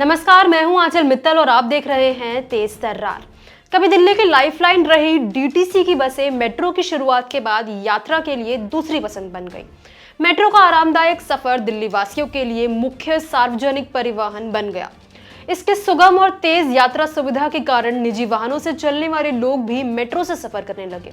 नमस्कार, मैं हूं आंचल मित्तल और आप देख रहे हैं तेज तर्रार। कभी दिल्ली की लाइफलाइन रही डीटीसी की बसें मेट्रो की शुरुआत के बाद यात्रा के लिए दूसरी पसंद बन गई। मेट्रो का आरामदायक सफर दिल्ली वासियों के लिए मुख्य सार्वजनिक परिवहन बन गया। इसके सुगम और तेज यात्रा सुविधा के कारण निजी वाहनों से चलने वाले लोग भी मेट्रो से सफर करने लगे,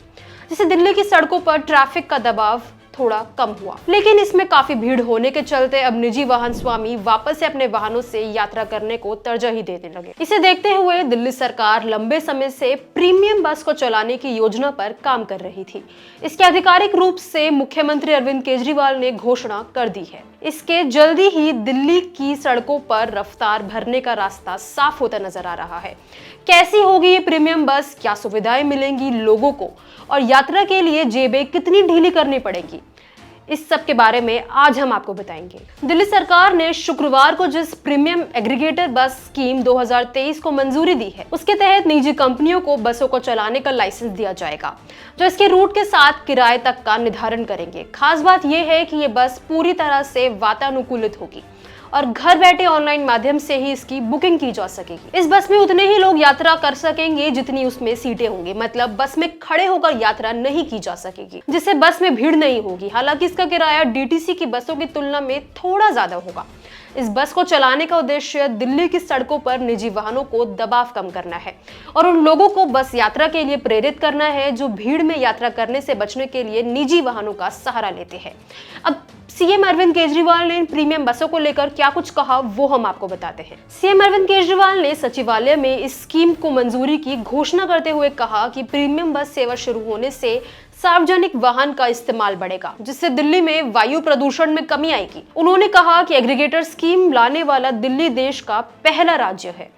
जिससे दिल्ली की सड़कों पर ट्रैफिक का दबाव थोड़ा कम हुआ। लेकिन इसमें काफी भीड़ होने के चलते अब निजी वाहन स्वामी वापस से अपने वाहनों से यात्रा करने को तरजीह देने लगे। इसे देखते हुए दिल्ली सरकार लंबे समय से प्रीमियम बस को चलाने की योजना पर काम कर रही थी। इसके आधिकारिक रूप से मुख्यमंत्री अरविंद केजरीवाल ने घोषणा कर दी है। इसके जल्दी ही दिल्ली की सड़कों पर रफ्तार भरने का रास्ता साफ होता नजर आ रहा है। कैसी होगी ये प्रीमियम बस, क्या सुविधाएं मिलेंगी लोगों को और यात्रा के लिए जेबें कितनी ढीली करनी पड़ेगी, इस सब के बारे में आज हम आपको बताएंगे। दिल्ली सरकार ने शुक्रवार को जिस प्रीमियम एग्रीगेटर बस स्कीम 2023 को मंजूरी दी है, उसके तहत निजी कंपनियों को बसों को चलाने का लाइसेंस दिया जाएगा, जो इसके रूट के साथ किराए तक का निर्धारण करेंगे। खास बात यह है कि ये बस पूरी तरह से वातानुकूलित होगी और घर बैठे ऑनलाइन माध्यम से ही इसकी बुकिंग की जा सकेगी। इस बस में उतने ही लोग यात्रा कर सकेंगे जितनी उसमें सीटें होंगी, मतलब बस में खड़े होकर यात्रा नहीं की जा सकेगी, जिससे बस में भीड़ नहीं होगी। हालांकि इसका किराया डीटीसी की बसों की तुलना में थोड़ा ज्यादा होगा। इस बस को चलाने का उद्देश्य दिल्ली की सड़कों पर निजी वाहनों को दबाव कम करना है और उन लोगों को बस यात्रा के लिए प्रेरित करना है जो भीड़ में यात्रा करने से बचने के लिए निजी वाहनों का सहारा लेते हैं। अब सीएम अरविंद केजरीवाल ने इन प्रीमियम बसों को लेकर क्या कुछ कहा, वो हम आपको बताते हैं। सीएम अरविंद केजरीवाल ने सचिवालय में इस स्कीम को मंजूरी की घोषणा करते हुए कहा कि प्रीमियम बस सेवा शुरू होने से सार्वजनिक वाहन का इस्तेमाल बढ़ेगा, जिससे दिल्ली में वायु प्रदूषण में कमी आएगी। उन्होंने कहा कि एग्रीगेटर स्कीम लाने वाला दिल्ली देश का पहला राज्य है।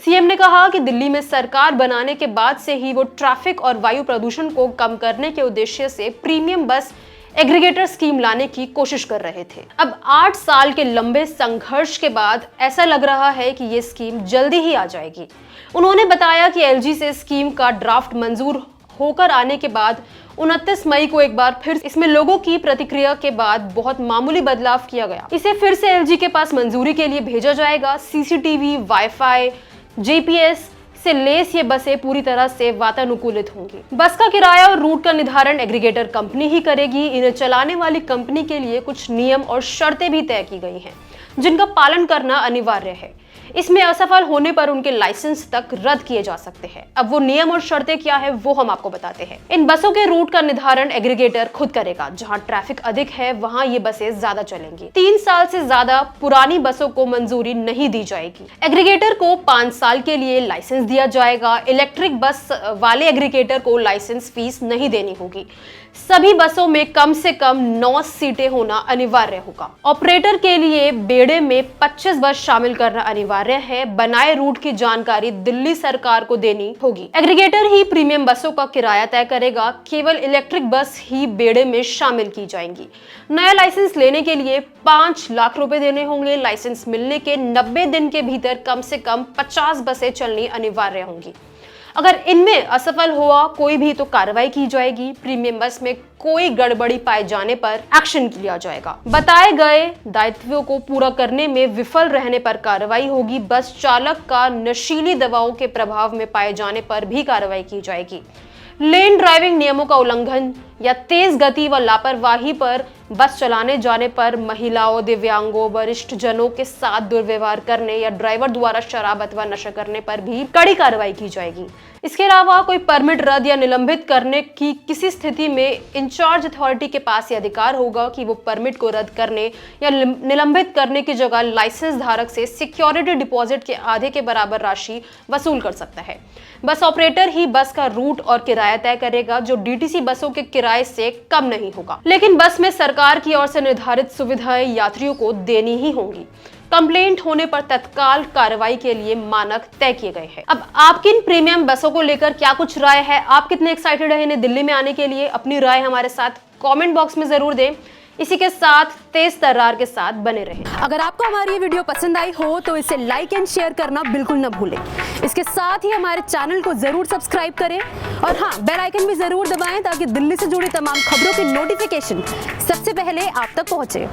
सीएम ने कहा कि दिल्ली में सरकार बनाने के बाद से ही वो ट्रैफिक और वायु प्रदूषण को कम करने के उद्देश्य से प्रीमियम बस एग्रीगेटर स्कीम लाने की कोशिश कर रहे थे। अब 8 साल के लंबे संघर्ष के बाद ऐसा लग रहा है कि ये स्कीम जल्दी ही आ जाएगी। उन्होंने बताया कि एलजी से स्कीम का ड्राफ्ट मंजूर होकर आने के बाद 29 मई को एक बार फिर इसमें लोगों की प्रतिक्रिया के बाद बहुत मामूली बदलाव किया गया। इसे फिर से एलजी के पास मंजूरी के लिए भेजा जाएगा। सीसीटीवी, वाईफाई, जीपीएस से लेस ये बसें पूरी तरह से वातानुकूलित होंगी। बस का किराया और रूट का निर्धारण एग्रीगेटर कंपनी ही करेगी। इन्हें चलाने वाली कंपनी के लिए कुछ नियम और शर्तें भी तय की गई हैं, जिनका पालन करना अनिवार्य है। इसमें असफल होने पर उनके लाइसेंस तक रद्द किए जा सकते हैं। अब वो नियम और शर्तें क्या है वो हम आपको बताते हैं। इन बसों के रूट का निर्धारण एग्रीगेटर खुद करेगा। जहां ट्रैफिक अधिक है वहां ये बसें ज्यादा चलेंगी। 3 साल से ज्यादा पुरानी बसों को मंजूरी नहीं दी जाएगी। एग्रीगेटर को 5 साल के लिए लाइसेंस दिया जाएगा। इलेक्ट्रिक बस वाले एग्रीगेटर को लाइसेंस फीस नहीं देनी होगी। सभी बसों में कम से कम 9 सीटें होना अनिवार्य होगा। ऑपरेटर के लिए बेड़े में 25 बस शामिल करना अनिवार्य है। बनाए रूट की जानकारी दिल्ली सरकार को देनी होगी। एग्रीगेटर ही प्रीमियम बसों का किराया तय करेगा। केवल इलेक्ट्रिक बस ही बेड़े में शामिल की जाएंगी। नया लाइसेंस लेने के लिए 5 लाख रुपए देने होंगे। लाइसेंस मिलने के 90 दिन के भीतर कम से कम 50 बसें चलनी अनिवार्य होंगी। अगर इनमें असफल हुआ कोई भी तो कार्रवाई की जाएगी। प्रीमियम बस में कोई गड़बड़ी पाए जाने पर एक्शन लिया जाएगा। बताए गए दायित्वों को पूरा करने में विफल रहने पर कार्रवाई होगी। बस चालक का नशीली दवाओं के प्रभाव में पाए जाने पर भी कार्रवाई की जाएगी। लेन ड्राइविंग नियमों का उल्लंघन या तेज गति व लापरवाही पर बस चलाने जाने पर, महिलाओं, दिव्यांगों, वरिष्ठ जनों के साथ दुर्व्यवहार करने या ड्राइवर द्वारा शराब अथवा नशा करने पर भी कड़ी कार्रवाई की जाएगी। इसके अलावा कोई परमिट रद्द या निलंबित करने की किसी स्थिति में इंचार्ज अथॉरिटी के पास यह अधिकार होगा कि वो परमिट को रद्द करने या निलंबित करने की जगह लाइसेंस धारक से सिक्योरिटी डिपॉजिट के आधे के बराबर राशि वसूल कर सकता है। बस ऑपरेटर ही बस का रूट और किराया तय करेगा, जो डीटीसी बसों के किराए से कम नहीं होगा। लेकिन बस में सरकार की ओर से निर्धारित सुविधाएं यात्रियों को देनी ही होंगी। कंप्लेंट होने पर तत्काल कार्रवाई के लिए मानक तय किए गए हैं। अब आपकी इन प्रीमियम बसों को लेकर क्या कुछ राय है? आप कितने एक्साइटेड हैं इन्हें दिल्ली में आने के लिए? अपनी राय हमारे साथ कमेंट बॉक्स में जरूर दें। इसी के साथ तेज तर्रार के साथ बने रहें। अगर आपको हमारी ये वीडियो पसंद आई हो तो इसे लाइक एंड शेयर करना बिल्कुल न भूलें। इसके साथ ही हमारे चैनल को जरूर सब्सक्राइब करें और हाँ, बेल आइकन भी जरूर दबाएं ताकि दिल्ली से जुड़ी तमाम खबरों की नोटिफिकेशन सबसे पहले आप तक पहुंचे।